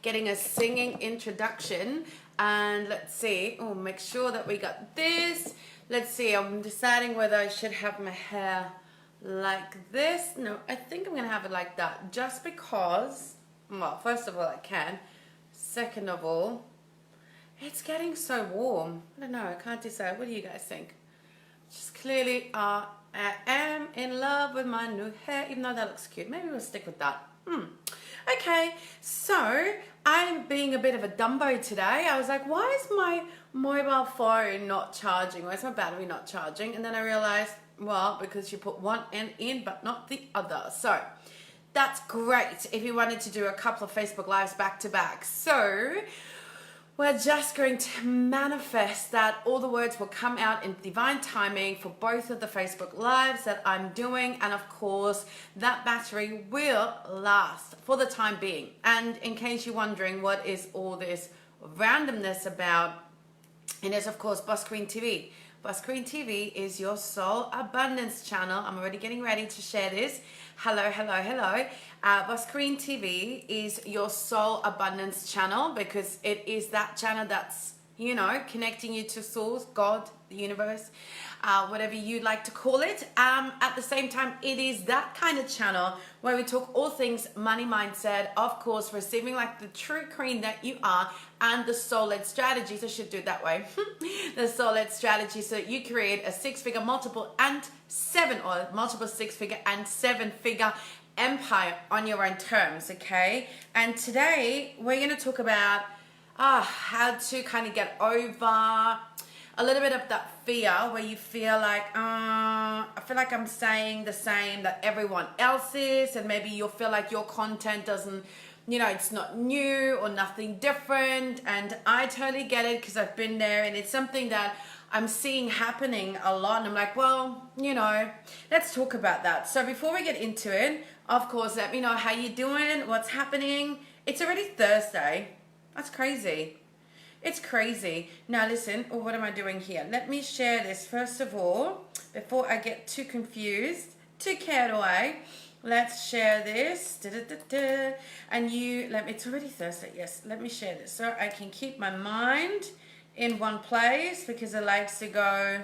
getting a singing introduction. And let's see, make sure that we got this. Let's see, I'm deciding whether I should have my hair like this. No, I think I'm gonna have it like that, just because, well, first of all, I can. Second of all, it's getting so warm. I don't know, I can't decide. What do you guys think? Just clearly, I am in love with my new hair, even though that looks cute. Maybe we'll stick with that. Okay, so I'm being a bit of a Dumbo today. I was like, why is my mobile phone not charging? Why is my battery not charging? And then I realized, well, because you put one end in but not the other. So that's great if you wanted to do a couple of Facebook Lives back to back. So we're just going to manifest that all the words will come out in divine timing for both of the Facebook Lives that I'm doing. And of course, that battery will last for the time being. And in case you're wondering what is all this randomness about, it is of course Boss Queen TV. Boss Queen TV is your soul abundance channel. I'm already getting ready to share this. Hello, hello, hello. Boss Queen TV is your soul abundance channel because it is that channel that's, you know, connecting you to source, God, the universe, whatever you'd like to call it. At the same time, it is that kind of channel where we talk all things money mindset, of course, receiving like the true queen that you are, and the soul-led strategies. I should do it that way. The soul-led strategy, so that you create a six-figure, multiple six-figure and seven-figure empire on your own terms, okay? And today we're going to talk about how to kind of get over a little bit of that fear where you feel like, I feel like I'm saying the same that everyone else is, and maybe you'll feel like your content doesn't, you know, it's not new or nothing different. And I totally get it because I've been there, and it's something that I'm seeing happening a lot. And I'm like, well, you know, let's talk about that. So before we get into it, of course, let me know how you're doing, what's happening. It's already Thursday. That's crazy. It's crazy. Now listen, what am I doing here? Let me share this first of all, before I get too confused, too carried away. Let's share this. And it's already Thursday, yes. Let me share this so I can keep my mind in one place, because it likes to go,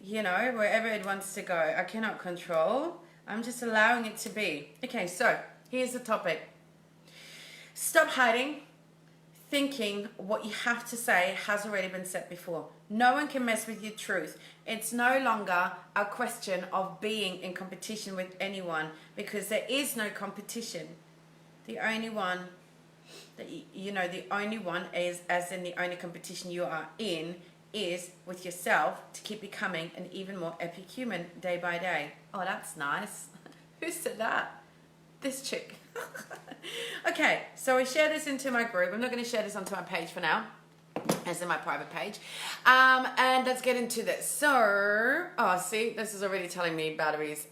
you know, wherever it wants to go. I cannot control. I'm just allowing it to be. Okay, so here's the topic. Stop hiding, thinking what you have to say has already been said before. No one can mess with your truth. It's no longer a question of being in competition with anyone, because there is no competition. The only one that, you know, the only one is, as in the only competition you are in, is with yourself to keep becoming an even more epic human day by day. Oh, that's nice. Who said that? This chick. Okay, so I share this into my group. I'm not going to share this onto my page for now, as in my private page. And let's get into this. So, see, this is already telling me batteries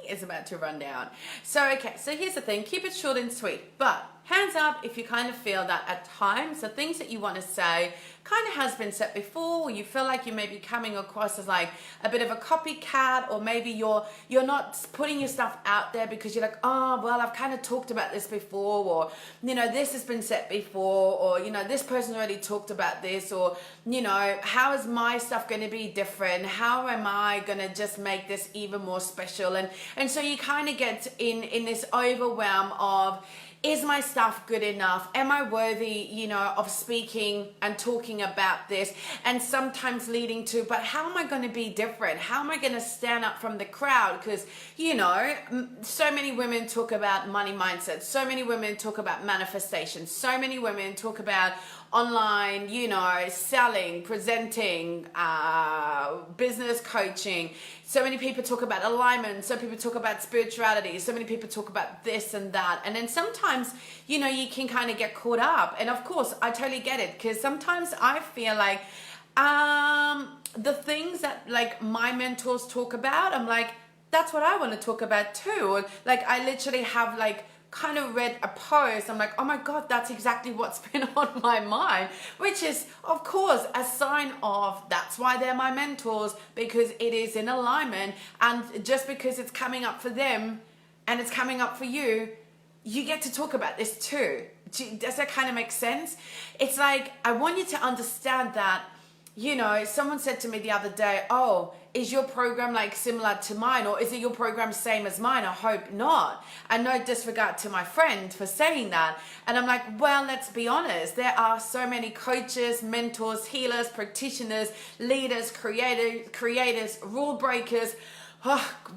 is about to run down. So, okay, so here's the thing. Keep it short and sweet, but hands up if you kind of feel that at times the things that you want to say kind of has been said before, or you feel like you may be coming across as like a bit of a copycat, or maybe you're not putting your stuff out there because you're like, oh, well, I've kind of talked about this before, or, you know, this has been said before, or, you know, this person's already talked about this, or, you know, how is my stuff going to be different? How am I going to just make this even more special? And so you kind of get in this overwhelm of, is my stuff good enough? Am I worthy, you know, of speaking and talking about this? And sometimes leading to, but how am I going to be different? How am I going to stand up from the crowd? Because, you know, so many women talk about money mindset. So many women talk about manifestation. So many women talk about online, you know, selling, presenting, business coaching. So many people talk about alignment. So people talk about spirituality. So many people talk about this and that. And then sometimes, you know, you can kind of get caught up. And of course, I totally get it, because sometimes I feel like the things that like my mentors talk about, I'm like, that's what I want to talk about too. Or, like, I literally have like kind of read a post, I'm like, oh my God, that's exactly what's been on my mind, which is of course a sign of, that's why they're my mentors, because it is in alignment. And just because it's coming up for them and it's coming up for you, you get to talk about this too. Does that kind of make sense? It's like, I want you to understand that, you know, someone said to me the other day, oh, is your program like similar to mine, or is it your program same as mine? I hope not. And no disregard to my friend for saying that. And I'm like, well, let's be honest. There are so many coaches, mentors, healers, practitioners, leaders, creators, rule breakers,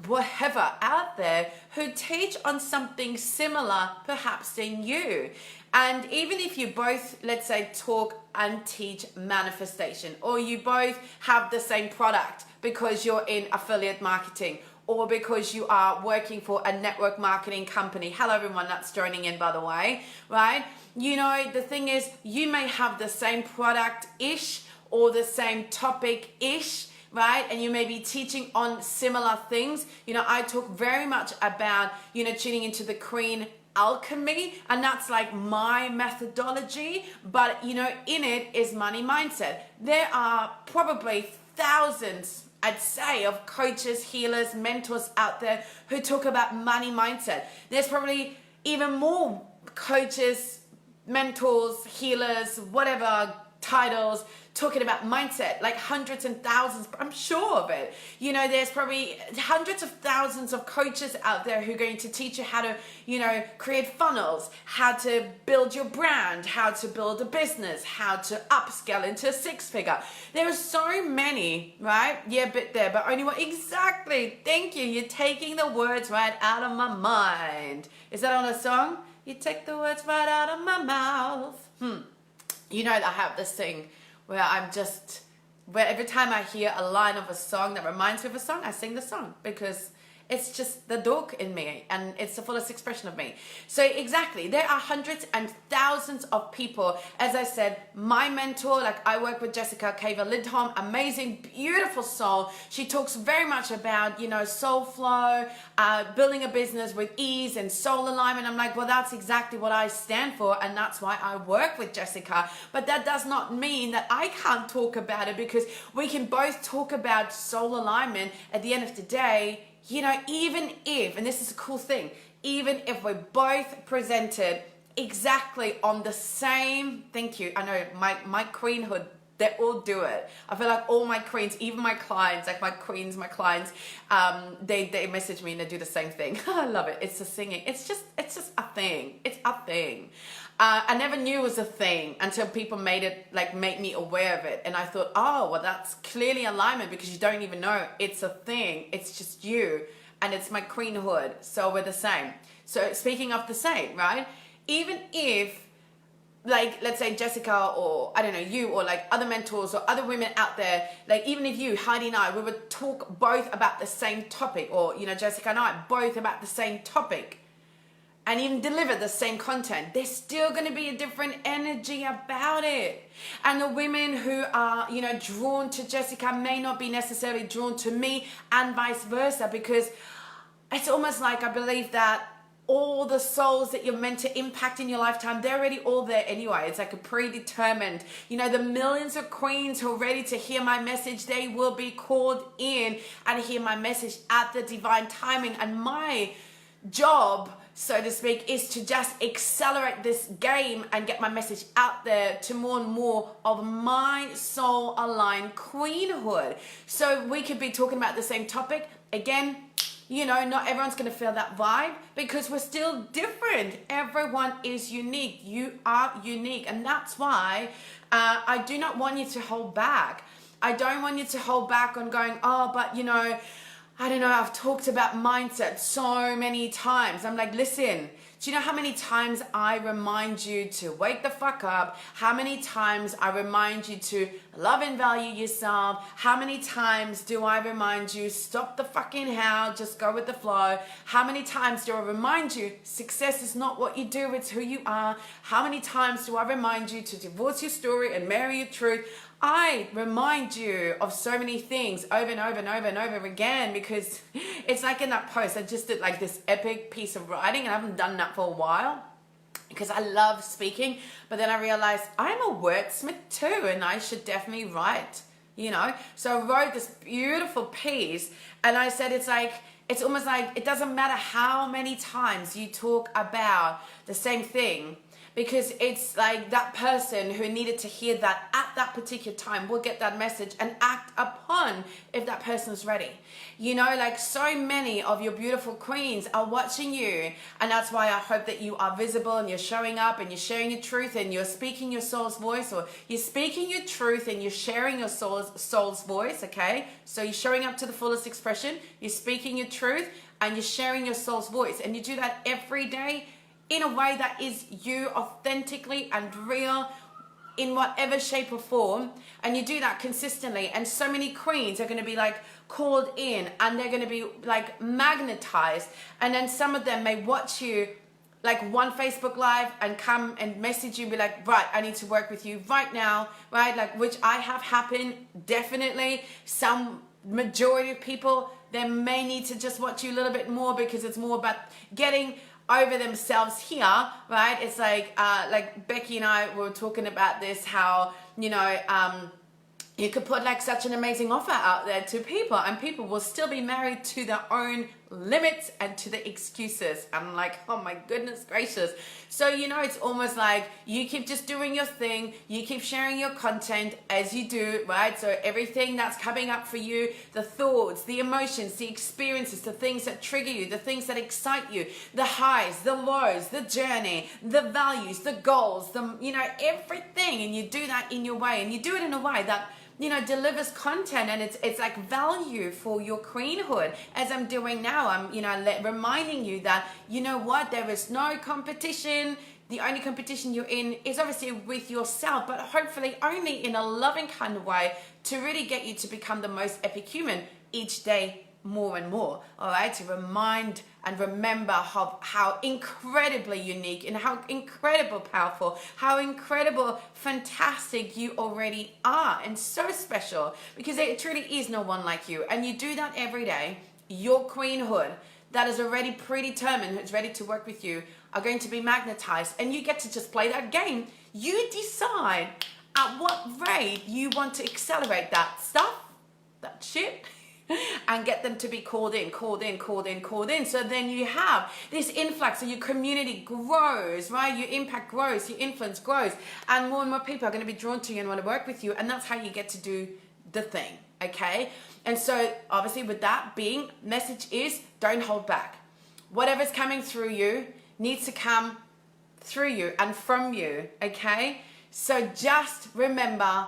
whatever out there who teach on something similar perhaps than you. And even if you both, let's say, talk and teach manifestation, or you both have the same product because you're in affiliate marketing, or because you are working for a network marketing company. Hello everyone that's joining in, by the way, right? You know, the thing is, you may have the same product-ish or the same topic-ish, right? And you may be teaching on similar things. You know, I talk very much about, you know, tuning into the Queen alchemy, and that's like my methodology, but you know, in it is money mindset. There are probably thousands, I'd say, of coaches, healers, mentors out there who talk about money mindset. There's probably even more coaches, mentors, healers, whatever titles, talking about mindset, like hundreds and thousands, I'm sure of it. You know, there's probably hundreds of thousands of coaches out there who are going to teach you how to, you know, create funnels, how to build your brand, how to build a business, how to upscale into a six-figure. There are so many, right? Yeah, bit there, but only one. Exactly. Thank you. You're taking the words right out of my mind. Is that on a song? You take the words right out of my mouth. You know, I have this thing where where every time I hear a line of a song that reminds me of a song, I sing the song, because it's just the dog in me and it's the fullest expression of me. So exactly, there are hundreds and thousands of people. As I said, my mentor, like I work with Jessica Caver-Lindholm, amazing, beautiful soul. She talks very much about, you know, soul flow, building a business with ease and soul alignment. I'm like, well, that's exactly what I stand for, and that's why I work with Jessica. But that does not mean that I can't talk about it, because we can both talk about soul alignment. At the end of the day, you know, even if, and this is a cool thing, even if we're both presented exactly on the same, thank you, I know my queenhood, they all do it. I feel like all my queens, even my clients, like my queens, my clients, they message me and they do the same thing. I love it. It's the singing. It's just a thing. It's a thing. I never knew it was a thing until people made me aware of it. And I thought, oh, well, that's clearly alignment, because you don't even know it's a thing. It's just you. And it's my queenhood. So we're the same. So speaking of the same, right? Even if, like, let's say Jessica, or I don't know, you, or like other mentors or other women out there, like even if you, Heidi and I, we would talk both about the same topic, or, you know, Jessica and I both about the same topic, and even deliver the same content, there's still going to be a different energy about it. And the women who are, you know, drawn to Jessica may not be necessarily drawn to me, and vice versa, because it's almost like I believe that all the souls that you're meant to impact in your lifetime, they're already all there anyway. It's like a predetermined, you know, the millions of queens who are ready to hear my message, they will be called in and hear my message at the divine timing. And my job, so to speak, is to just accelerate this game and get my message out there to more and more of my soul aligned queenhood. So we could be talking about the same topic. Again, you know, not everyone's going to feel that vibe, because we're still different. Everyone is unique. You are unique. And that's why I do not want you to hold back. I don't want you to hold back on going, oh, but you know, I don't know, I've talked about mindset so many times. I'm like, listen, do you know how many times I remind you to wake the fuck up? How many times I remind you to love and value yourself? How many times do I remind you, stop the fucking how, just go with the flow? How many times do I remind you, success is not what you do, it's who you are? How many times do I remind you to divorce your story and marry your truth? I remind you of so many things over and over and over and over again, because it's like in that post, I just did like this epic piece of writing, and I haven't done that for a while because I love speaking. But then I realized I'm a wordsmith too, and I should definitely write, you know? So I wrote this beautiful piece, and I said, it's like, it's almost like it doesn't matter how many times you talk about the same thing, because it's like that person who needed to hear that at that particular time will get that message and act upon if that person's ready. You know, like so many of your beautiful queens are watching you, and that's why I hope that you are visible and you're showing up and you're sharing your truth and you're speaking your soul's voice, or you're speaking your truth and you're sharing your soul's voice, okay? So you're showing up to the fullest expression, you're speaking your truth, and you're sharing your soul's voice, and you do that every day in a way that is you authentically and real in whatever shape or form, and you do that consistently. And so many queens are going to be like called in, and they're going to be like magnetized, and then some of them may watch you like one Facebook live and come and message you and be like, right, I need to work with you right now, right? Like, which I have happened, definitely. Some majority of people, they may need to just watch you a little bit more, because it's more about getting over themselves here, right? It's like Becky and I were talking about this, how, you know, you could put like such an amazing offer out there to people, and people will still be married to their own limits and to the excuses. I'm like, oh my goodness gracious. So, you know, it's almost like you keep just doing your thing, you keep sharing your content as you do, right? So everything that's coming up for you, the thoughts, the emotions, the experiences, the things that trigger you, the things that excite you, the highs, the lows, the journey, the values, the goals, the, you know, everything. And you do that in your way, and you do it in a way that, you know, delivers content, and it's like value for your queenhood. As I'm doing now, I'm, you know, reminding you that, you know what, there is no competition. The only competition you're in is obviously with yourself, but hopefully only in a loving kind of way, to really get you to become the most epic human each day, more and more. All right, to remind and remember how incredibly unique and how incredible powerful, how incredible fantastic you already are, and so special, because there truly is no one like you. And you do that every day. Your queenhood that is already predetermined, who's ready to work with you, are going to be magnetized, and you get to just play that game. You decide at what rate you want to accelerate that stuff, that shit, and get them to be called in. So then you have this influx, so your community grows, right? Your impact grows, your influence grows, and more people are going to be drawn to you and want to work with you. And that's how you get to do the thing, okay? And so obviously with that being, message is, don't hold back. Whatever's coming through you needs to come through you and from you, okay? So just remember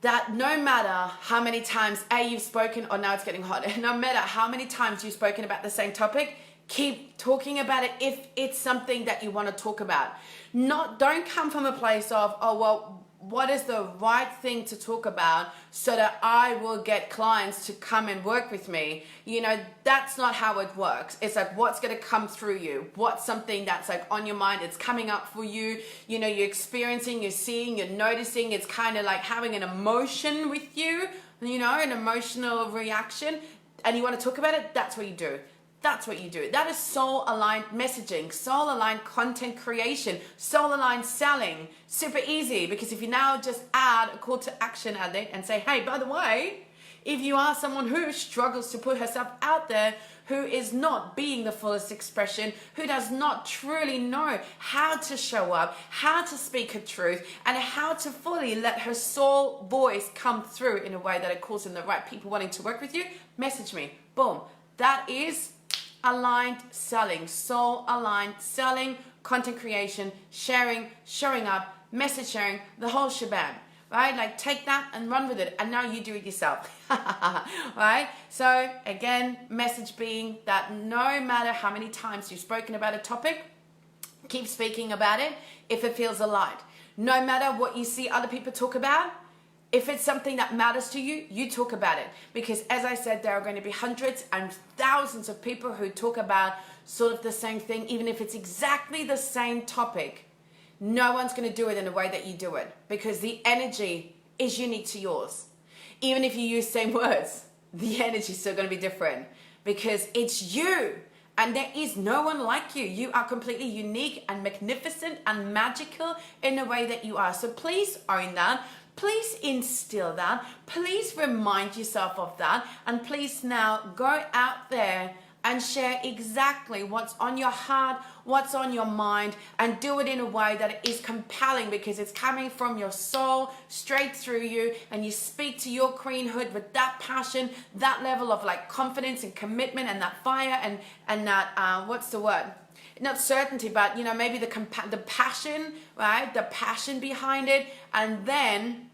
that no matter how many times you've spoken, or now it's getting hot, no matter how many times you've spoken about the same topic, keep talking about it if it's something that you want to talk about. Don't come from a place of, oh, well, what is the right thing to talk about so that I will get clients to come and work with me? You know, that's not how it works. It's like, what's going to come through you? What's something that's like on your mind? It's coming up for you. You know, you're experiencing, you're seeing, you're noticing. It's kind of like having an emotion with you, you know, an emotional reaction. And you want to talk about it? That's what you do. That's what you do. That is soul-aligned messaging, soul-aligned content creation, soul-aligned selling. Super easy, because if you now just add a call to action at it and say, hey, by the way, if you are someone who struggles to put herself out there, who is not being the fullest expression, who does not truly know how to show up, how to speak her truth, and how to fully let her soul voice come through in a way that it calls in the right people wanting to work with you, message me. Boom. That is aligned selling, soul aligned selling, content creation, sharing, showing up, message sharing, the whole shebang, right? Like, take that and run with it, and now you do it yourself. Right? So again, message being that no matter how many times you've spoken about a topic, keep speaking about it if it feels aligned. No matter what you see other people talk about, if it's something that matters to you, you talk about it. Because as I said, there are going to be hundreds and thousands of people who talk about sort of the same thing, even if it's exactly the same topic. No one's going to do it in the way that you do it, because the energy is unique to yours. Even if you use same words, the energy is still going to be different, because it's you. And there is no one like you. You are completely unique and magnificent and magical in the way that you are. So please own that. Please instill that. Please remind yourself of that. And please now go out there and share exactly what's on your heart, what's on your mind, and do it in a way that is compelling because it's coming from your soul straight through you, and you speak to your queenhood with that passion, that level of like confidence and commitment and that fire and that what's the word? Not certainty, but you know, maybe the passion, right? The passion behind it, and then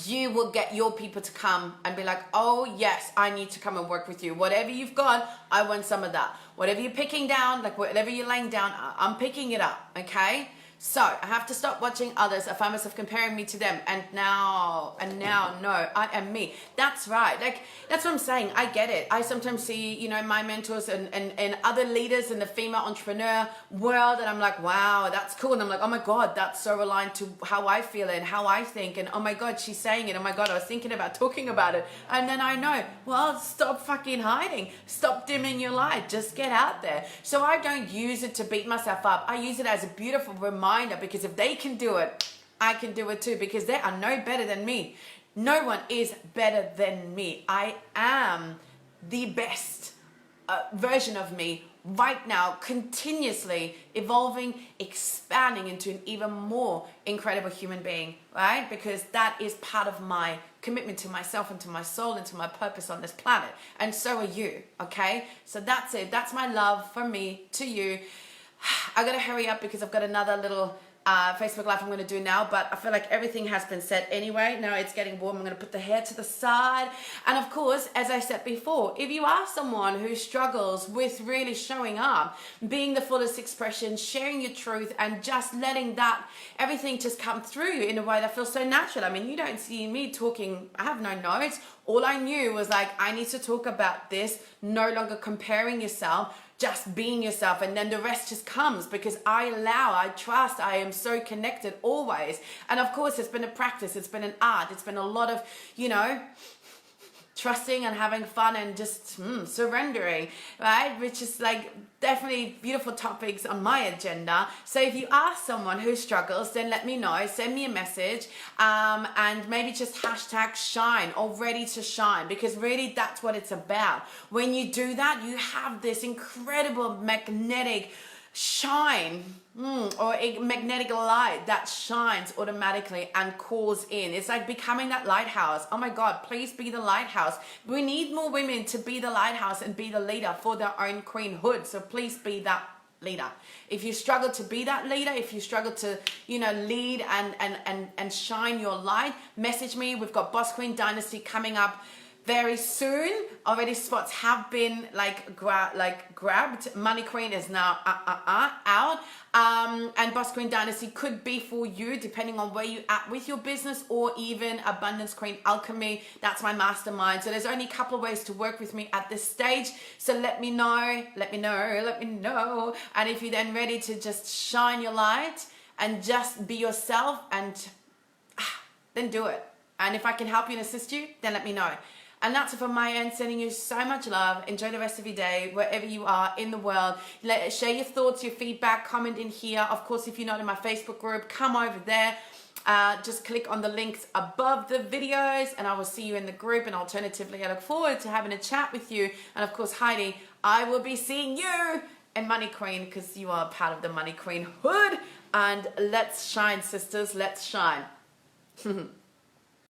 you will get your people to come and be like, oh yes, I need to come and work with you. Whatever you've got, I want some of that. Whatever you're picking down, like whatever you're laying down, I'm picking it up, okay? So I have to stop watching others. I find myself comparing me to them, and now, no, I am me. That's right. Like, that's what I'm saying. I get it. I sometimes see, you know, my mentors and other leaders in the female entrepreneur world, and I'm like, wow, that's cool. And I'm like, oh my God, that's so aligned to how I feel and how I think. And oh my God, she's saying it. Oh my God, I was thinking about talking about it. And then I know, well, stop fucking hiding. Stop dimming your light. Just get out there. So I don't use it to beat myself up. I use it as a beautiful reminder, because if they can do it, I can do it too, because they are no better than me. No one is better than me. I am the best version of me right now, continuously evolving, expanding into an even more incredible human being, right? Because that is part of my commitment to myself and to my soul and to my purpose on this planet. And so are you, okay? So that's it. That's my love from me to you. I gotta hurry up because I've got another little Facebook Live I'm gonna do now, but I feel like everything has been said anyway. Now it's getting warm. I'm gonna put the hair to the side. And of course, as I said before, if you are someone who struggles with really showing up, being the fullest expression, sharing your truth, and just letting that everything just come through you in a way that feels so natural. I mean, you don't see me talking, I have no notes. All I knew was like, I need to talk about this, no longer comparing yourself, just being yourself, and then the rest just comes because I trust, I am so connected always. And of course, it's been a practice, it's been an art, it's been a lot of, you know, trusting and having fun and just surrendering, right? Which is like definitely beautiful topics on my agenda. So if you are someone who struggles, then let me know, send me a message, and maybe just hashtag shine or ready to shine, because really that's what it's about. When you do that, you have this incredible magnetic shine, or a magnetic light that shines automatically and calls in. It's like becoming that lighthouse. Oh my God, please be the lighthouse. We need more women to be the lighthouse and be the leader for their own queenhood. So please be that leader. If you struggle to be that leader, if you struggle to, you know, lead and shine your light, message me. We've got Boss Queen Dynasty coming up very soon. Already spots have been grabbed. Money Queen is now out. And Boss Queen Dynasty could be for you depending on where you at with your business, or even Abundance Queen Alchemy. That's my mastermind. So there's only a couple of ways to work with me at this stage. So let me know. And if you're then ready to just shine your light and just be yourself, and then do it. And if I can help you and assist you, then let me know. And that's it from my end, sending you so much love. Enjoy the rest of your day, wherever you are in the world. Share your thoughts, your feedback, comment in here. Of course, if you're not in my Facebook group, come over there. Just click on the links above the videos, and I will see you in the group. And alternatively, I look forward to having a chat with you. And of course, Heidi, I will be seeing you in Money Queen, because you are part of the Money Queen hood. And let's shine, sisters. Let's shine.